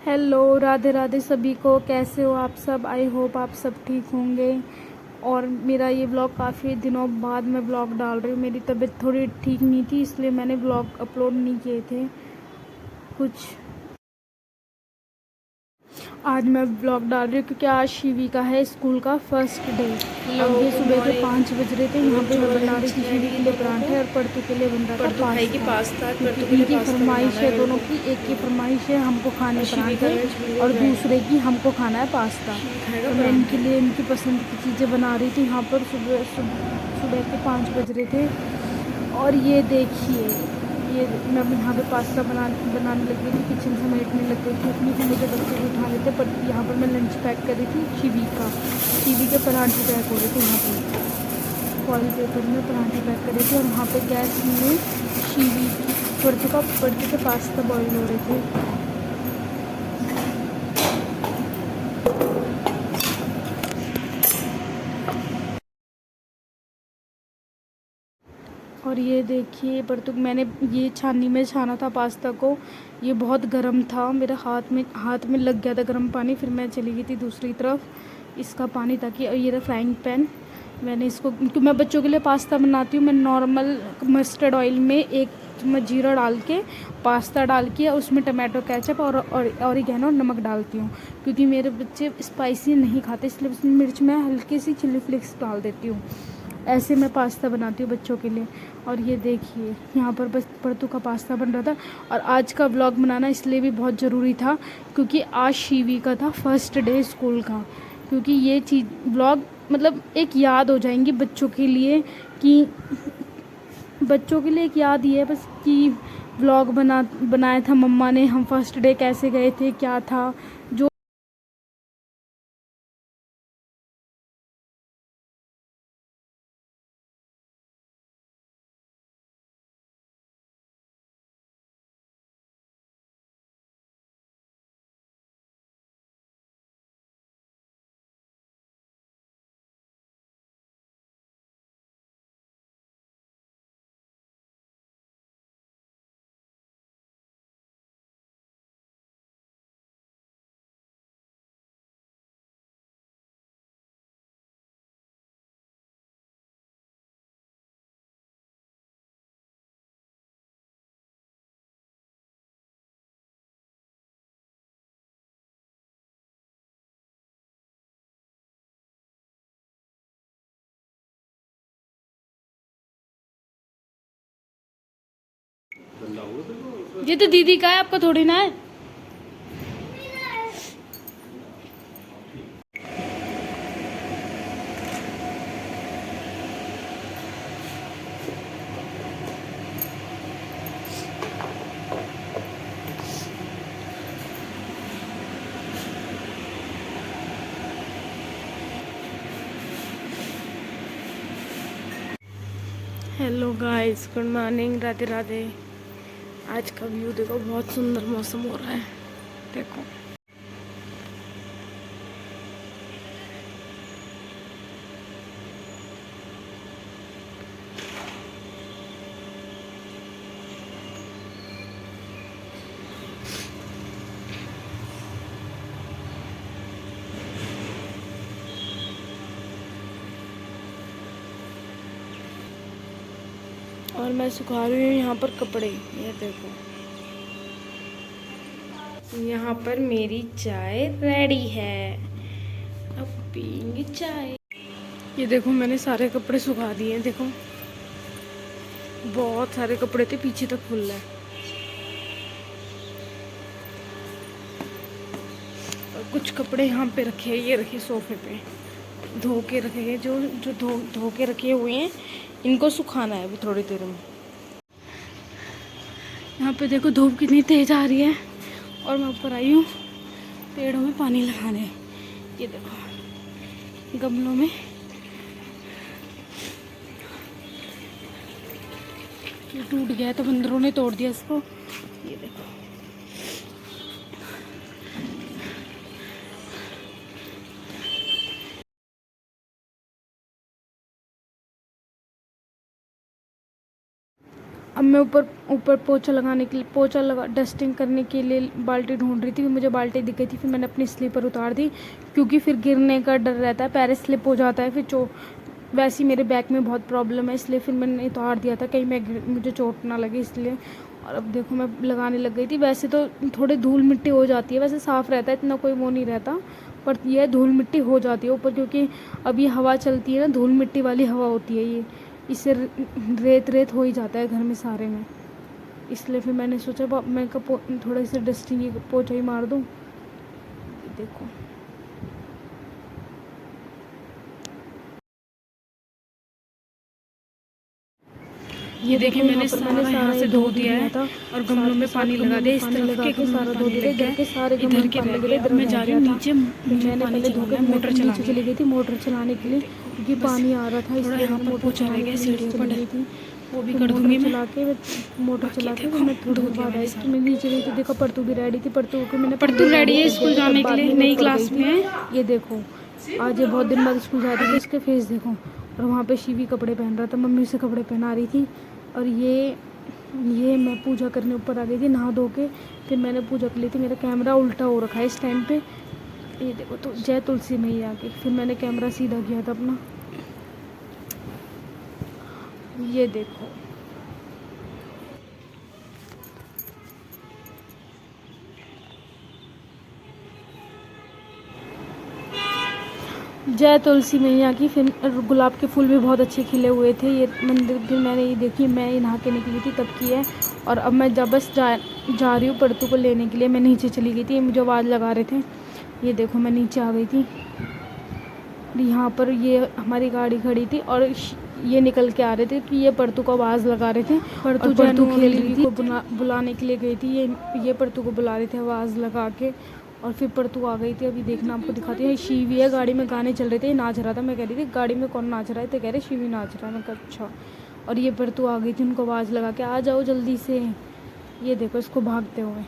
Hello, Radhe Radhe सभी को। कैसे हो आप सब? आई होप आप सब ठीक होंगे। और मेरा ये व्लॉग काफ़ी दिनों बाद मैं व्लॉग डाल रही हूँ। मेरी तबीयत थोड़ी ठीक नहीं थी, इसलिए मैंने व्लॉग अपलोड नहीं किए थे कुछ। आज मैं व्लॉग डाल रही हूँ क्योंकि आज शिवी का है स्कूल का फर्स्ट डे। अब ये सुबह के 5 बज रहे थे। यहाँ पे मैं बना रही थी शिवी के लिए पराठे और पड़तू के लिए बन रहा था पास्ता, क्योंकि इनकी फरमाइश है दोनों की। एक की फरमाइश है हमको खाने पराठे और दूसरे की हमको खाना है पास्ता। तो मैं इनके लिए इनकी पसंद की चीज़ें बना रही थी। यहाँ पर सुबह के 5 बज रहे थे। और ये देखिए, ये मैं यहाँ पे पास्ता बनाने लग गई थी, किचन समेटने लग गई थी। अपनी से मुझे बच्चे भी उठा लेते, पर यहाँ पर मैं लंच पैक कर रही थी शिवी के पराठे पैक हो रहे थे। यहाँ पे फॉइल पेपर में पराठे पैक कर रही थी और वहाँ पे गैस में शिवी पड़ते के पास्ता बॉईल हो रहे थे। और ये देखिए परतुक मैंने ये छाननी में छाना था पास्ता को। ये बहुत गर्म था, मेरे हाथ में लग गया था गर्म पानी। फिर मैं चली गई थी दूसरी तरफ इसका पानी, ताकि ये रहा फ्राइंग पैन। मैंने इसको, क्योंकि मैं बच्चों के लिए पास्ता बनाती हूँ, मैं नॉर्मल मस्टर्ड ऑयल में 1 चम्मच जीरा डाल के पास्ता डाल के उसमें टमाटो केचप और ऑरिगेनो और नमक डालती हूँ, क्योंकि मेरे बच्चे स्पाइसी नहीं खाते, इसलिए उसमें मिर्च मैं हल्की सी चिली फ्लेक्स डाल देती हूँ। ऐसे मैं पास्ता बनाती हूँ बच्चों के लिए। और ये देखिए यहाँ पर बस परतू का पास्ता बन रहा था। और आज का व्लॉग बनाना इसलिए भी बहुत ज़रूरी था क्योंकि आज शिवी का था फर्स्ट डे स्कूल का। क्योंकि ये चीज़ व्लॉग मतलब एक याद हो जाएंगी बच्चों के लिए, कि बच्चों के लिए एक याद ही है बस, कि व्लॉग बनाया था मम्मा ने, हम फर्स्ट डे कैसे गए थे, क्या था जो। ये तो दीदी का है, आपका थोड़ी ना है। Hello guys, good morning, Radhe Radhe. आज का व्यू देखो, बहुत सुंदर मौसम हो रहा है। देखो और मैं सुखा रही हूँ यहाँ पर कपड़े। ये देखो, यहाँ पर मेरी चाय रेडी है, अब पियेंगे चाय। ये देखो, मैंने सारे कपड़े सुखा दिए हैं। देखो बहुत सारे कपड़े थे, पीछे तक फुल है। और कुछ कपड़े यहाँ पे रखे हैं, ये रखे सोफे पे धो के रखे हैं। जो जो धो के रखे हुए हैं, इनको सुखाना है अभी थोड़ी देर में। यहाँ पे देखो धूप कितनी तेज आ रही है और मैं ऊपर आई हूँ पेड़ों में पानी लगाने। ये देखो गमलों में ये टूट गया है तो बंदरों ने तोड़ दिया इसको। ये देखो अब मैं ऊपर ऊपर पोछा लगाने के लिए डस्टिंग करने के लिए बाल्टी ढूंढ रही थी। मुझे बाल्टी दिख गई थी, फिर मैंने अपनी स्लीपर उतार दी क्योंकि फिर गिरने का डर रहता है, पैर स्लिप हो जाता है, फिर वैसे ही मेरे बैक में बहुत प्रॉब्लम है, इसलिए फिर मैंने उतार दिया था कहीं मुझे चोट ना लगे इसलिए। और अब देखो मैं लगाने लग गई थी। वैसे तो थोड़ी धूल मिट्टी हो जाती है, वैसे साफ़ रहता है, इतना कोई वो नहीं रहता, पर यह धूल मिट्टी हो जाती है ऊपर क्योंकि अब ये हवा चलती है ना, धूल मिट्टी वाली हवा होती है ये, इससे रेत रेत हो ही जाता है घर में सारे में। इसलिए फिर मैंने सोचा मैं थोड़ा सी डस्टिंग पोछा ही मार दूँ। देखो ये देखिए मैंने सारा यहाँ से धो दिया है और गमलों में पानी लगा दिया, इस तरफ के सारा धो दिया, घर के सारे इधर के रह गए। अब मैं जा रही हूँ नीचे, मैंने पहले धो के मोटर नीचे चली गई थी मोटर चलाने के लिए क्योंकि पानी आ रहा था, इसलिए यहाँ पर पोछा रह गया, सीढ़ियों पर गई थी, वो भी कर दूँगी मैं। मोटर चला के मैं थोड़ी देर बाद आई तो मैं नीचे गई थी। देखो परतू भी रेडी थी, परतू रेडी है स्कूल जाने के लिए, नई क्लास में है। ये देखो आज ये बहुत दिन बाद स्कूल जा रही थी, इसके फेस देखो। और वहाँ पे शिवी कपड़े पहन रहा था, मम्मी से कपड़े पहना रही थी। और ये मैं पूजा करने ऊपर आ गई थी नहा धो के, फिर मैंने पूजा कर ली थी। मेरा कैमरा उल्टा हो रखा है इस टाइम पे, ये देखो। तो जय तुलसी मैया के फिर मैंने कैमरा सीधा किया था अपना, ये देखो। जय तुलसी मैया की। फिर गुलाब के फूल भी बहुत अच्छे खिले हुए थे। ये मंदिर फिर मैंने ये देखी, मैं ये नहा के निकली थी तब की है। और अब मैं जब बस जा रही हूँ परतू को लेने के लिए, मैं नीचे चली गई थी, मुझे आवाज़ लगा रहे थे। ये देखो मैं नीचे आ गई थी, यहाँ पर ये हमारी गाड़ी खड़ी थी और ये निकल के आ रहे थे कि ये परतू को आवाज़ लगा रहे थे। परतू खेल रही थी, बुलाने के लिए गई थी, ये परतू को बुला रहे थे आवाज़ लगा के। और फिर परतू आ गई थी, अभी देखना आपको दिखाती है। शिवी है, गाड़ी में गाने चल रहे थे, नाच रहा था। मैं कह रही थी गाड़ी में कौन नाच रहा है, तो कह रहे शिवी नाच रहा है। मैं कहा अच्छा। और ये परतू आ गई थी, उनको आवाज़ लगा के आ जाओ जल्दी से। ये देखो इसको भागते हुए।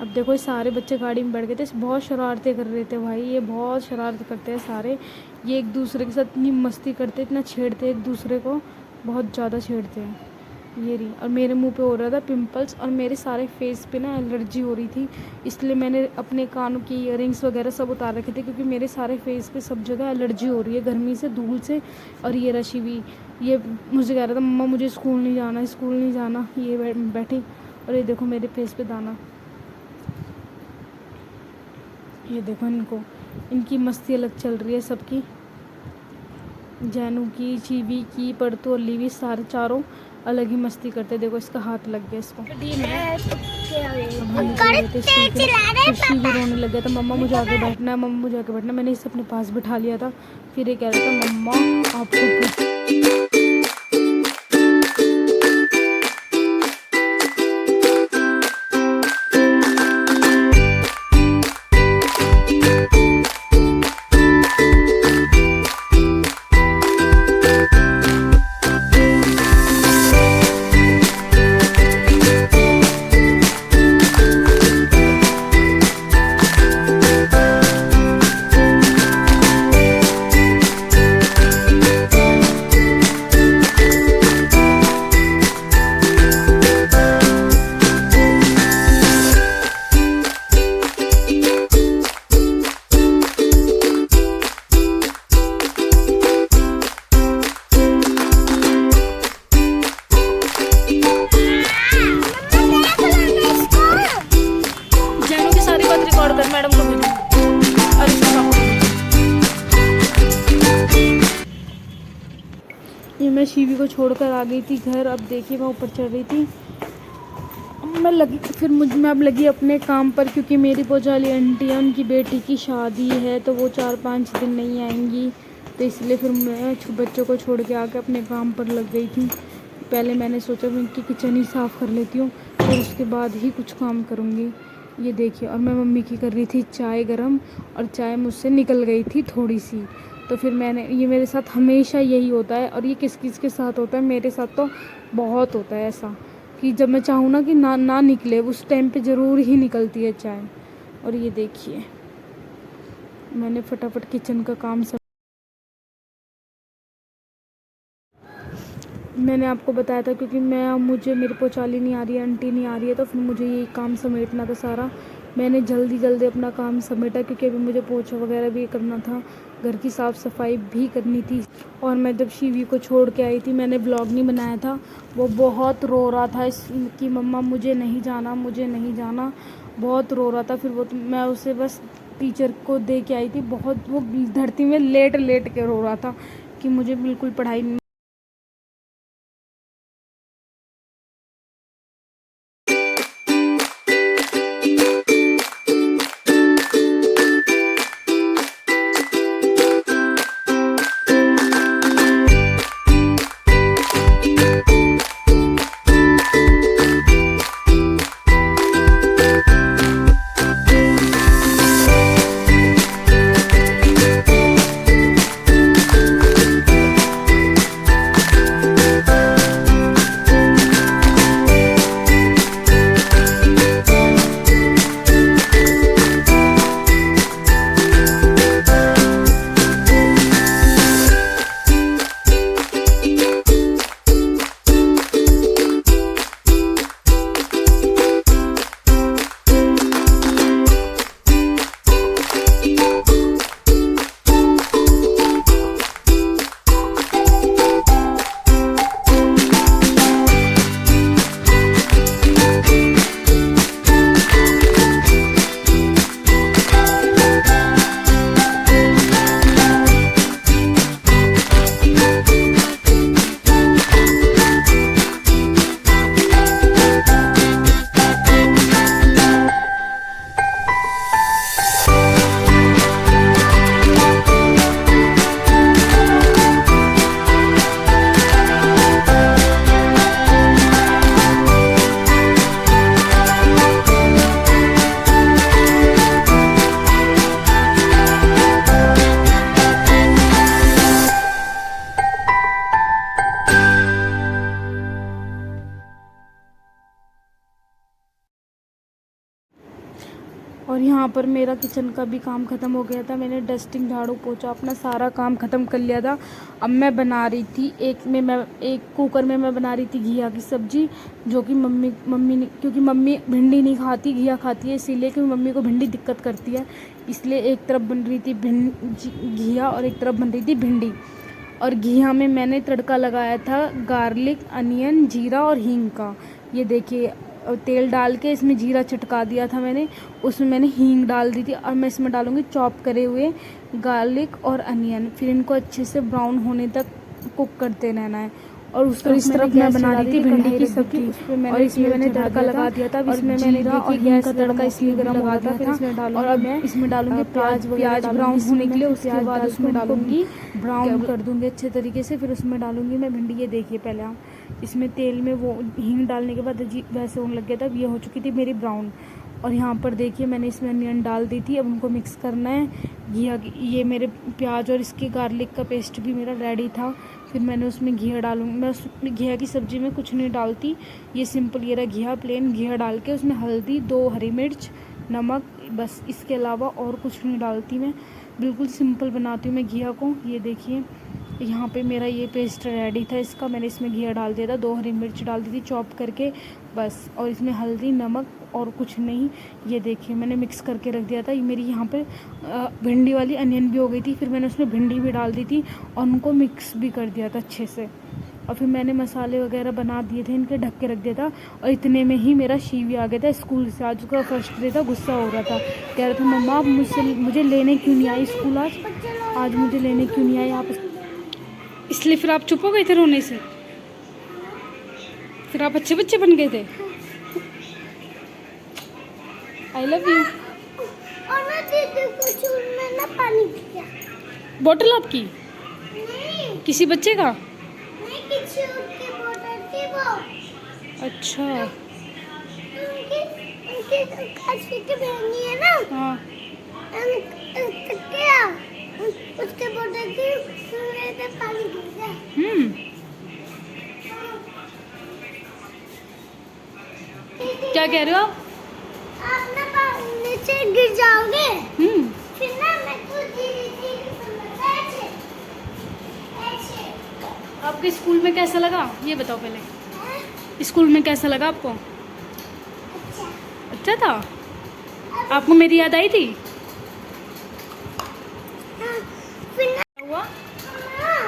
अब देखो सारे बच्चे गाड़ी में बैठ गए थे, बहुत शरारतें कर रहे थे भाई, ये बहुत शरारत करते हैं सारे। ये एक दूसरे के साथ इतनी मस्ती करते, इतना छेड़ते एक दूसरे को, बहुत ज़्यादा छेड़ते हैं। ये रही। और मेरे मुंह पे हो रहा था पिंपल्स और मेरे सारे फेस पे ना एलर्जी हो रही थी, इसलिए मैंने अपने कानों की इयररिंग्स वगैरह सब उतार रखे थे क्योंकि मेरे सारे फेस पे सब जगह एलर्जी हो रही है गर्मी से, धूल से। और ये रशी भी, ये मुझे कह रहा था मम्मा मुझे स्कूल नहीं जाना, स्कूल नहीं जाना। ये बैठी और ये देखो मेरे फेस पे दाना, ये देखो इनकी मस्ती अलग चल रही है सबकी, जैनू की, चीवी की, परतू और लीवी, सारे चारों अलग ही मस्ती करते। देखो इसका हाथ लग गया इसको, खुशी भी रोने लग गया था। मम्मा मुझे आगे बैठना है, मम्मा मुझे आगे बैठना। मैंने इसे अपने पास बिठा लिया था, फिर ये कह रहा था मम्मा आपको मैडम को भेजो। ये मैं शिवी को छोड़कर आ गई थी घर। अब देखिए मैं ऊपर चढ़ रही थी, मैं अब लगी अपने काम पर क्योंकि मेरी पोचाली आंटी है, उनकी बेटी की शादी है तो वो 4-5 दिन नहीं आएंगी, तो इसलिए फिर मैं बच्चों को छोड़ के आके अपने काम पर लग गई थी। पहले मैंने सोचा मैं इनकी किचन ही साफ़ कर लेती हूँ, फिर उसके बाद ही कुछ काम करूँगी। ये देखिए, और मैं मम्मी की कर रही थी चाय गरम, और चाय मुझसे निकल गई थी थोड़ी सी, तो फिर ये मेरे साथ हमेशा यही होता है। और ये किस किस के साथ होता है, मेरे साथ तो बहुत होता है ऐसा कि जब मैं चाहूँ ना कि ना निकले, उस टाइम पे ज़रूर ही निकलती है चाय। और ये देखिए मैंने फटाफट किचन का काम सब मैंने आपको बताया था क्योंकि मुझे मेरी पोचाली नहीं आ रही है, आंटी नहीं आ रही है, तो फिर मुझे ये काम समेटना था सारा। मैंने जल्दी अपना काम समेटा क्योंकि अभी मुझे पोछा वगैरह भी करना था, घर की साफ़ सफाई भी करनी थी। और मैं जब शिवी को छोड़ के आई थी, मैंने व्लॉग नहीं बनाया था, वो बहुत रो रहा था कि मम्मा मुझे नहीं जाना, मुझे नहीं जाना, बहुत रो रहा था। फिर मैं उसे बस टीचर को दे के आई थी। बहुत वो धरती में लेट के रो रहा था कि मुझे बिल्कुल पढ़ाई और यहाँ पर मेरा किचन का भी काम ख़त्म हो गया था। मैंने डस्टिंग, झाड़ू पोछा, अपना सारा काम ख़त्म कर लिया था। अब मैं बना रही थी एक कुकर में मैं बना रही थी घिया की सब्ज़ी, जो कि मम्मी ने, क्योंकि मम्मी भिंडी नहीं खाती, घिया खाती है, इसीलिए, क्योंकि मम्मी को भिंडी दिक्कत करती है, इसलिए एक तरफ बन रही थी घिया और एक तरफ बन रही थी भिंडी। और घिया में मैंने तड़का लगाया था गार्लिक, अनियन, जीरा और हींग का। ये देखिए, तेल डाल के इसमें जीरा चिटका दिया था मैंने, उसमें मैंने हींग डाल दी थी। और मैं इसमें डालूँगी चॉप करे हुए गार्लिक और अनियन। फिर इनको अच्छे से ब्राउन होने तक कुक करते रहना है। और इस तरफ मैं बना रही थी भिंडी की सब्जी, और इसमें मैंने तड़का लगा दिया था। इसमें मैंने देखिए गैस का तड़का इसलिए गर्म हुआ था। फिर इसमें डालूंगी, और अब मैं इसमें डालूंगी प्याज ब्राउन होने के लिए। उसके बाद उसमें डालूंगी, ब्राउन कर दूंगी अच्छे तरीके से। फिर उसमें डालूंगी मैं भिंडी। ये देखिए, पहले आप इसमें तेल में वो हींग डालने के बाद वैसे होने लग गया था। ये हो चुकी थी मेरी ब्राउन। और यहाँ पर देखिए, मैंने इसमें अनियन डाल दी थी। अब उनको मिक्स करना है घिया। ये मेरे प्याज और इसके गार्लिक का पेस्ट भी मेरा रेडी था। फिर मैंने उसमें घिया डालूंगी। मैं उसमें घिया की सब्ज़ी में कुछ नहीं डालती, ये सिंपल ये रहा घिया, प्लेन घिया डाल के उसमें हल्दी, 2 हरी मिर्च, नमक, बस इसके अलावा और कुछ नहीं डालती मैं। बिल्कुल सिंपल बनाती हूँ मैं घिया को। ये देखिए, यहाँ पे मेरा ये पेस्ट रेडी था इसका। मैंने इसमें घिया डाल दिया था, 2 हरी मिर्च डाल दी थी चॉप करके, बस। और इसमें हल्दी, नमक और कुछ नहीं। ये देखिए, मैंने मिक्स करके रख दिया था। ये मेरी यहाँ पे भिंडी वाली अनियन भी हो गई थी। फिर मैंने उसमें भिंडी भी डाल दी थी और उनको मिक्स भी कर दिया था अच्छे से। और फिर मैंने मसाले वगैरह बना दिए थे, इनके ढक के रख दिया था। और इतने में ही मेरा शिवी आ गया था स्कूल से। आज उसका फर्स्ट डे था, गुस्सा हो रहा था, कह रहा था मम्मा आप मुझे लेने क्यों नहीं आई स्कूल, आज मुझे लेने क्यों नहीं आई आप। इसलिए फिर आप चुप हो गए थे रोने से, फिर आप अच्छे बच्चे बन गए थे। I love you. और मैं दीदी को चूरने ना पानी पिया। बोतल आपकी? नहीं, किसी बच्चे का? नहीं, किसी की बोतल थी वो। अच्छा, उनकी खांसी की बहनी है ना, हाँ। क्या उसके बोतल की सूरज में पानी गिर गया। क्या कह रहे हो आप? आप ना पानी से गिर जाओगे। फिर ना मैं तो धीरे धीरे ऐसे ऐसे आपके स्कूल में कैसा लगा ये बताओ पहले। हाँ, स्कूल में कैसा लगा आपको? अच्छा। अच्छा था। आपको मेरी याद आई थी? हाँ, फिर ना क्या हुआ? हाँ,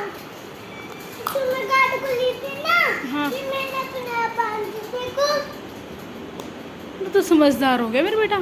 तुमने गाड़ी को ली थी ना। हाँ। फिर मैंने अपना बांध दी देखो। तो समझदार हो गया मेरा बेटा।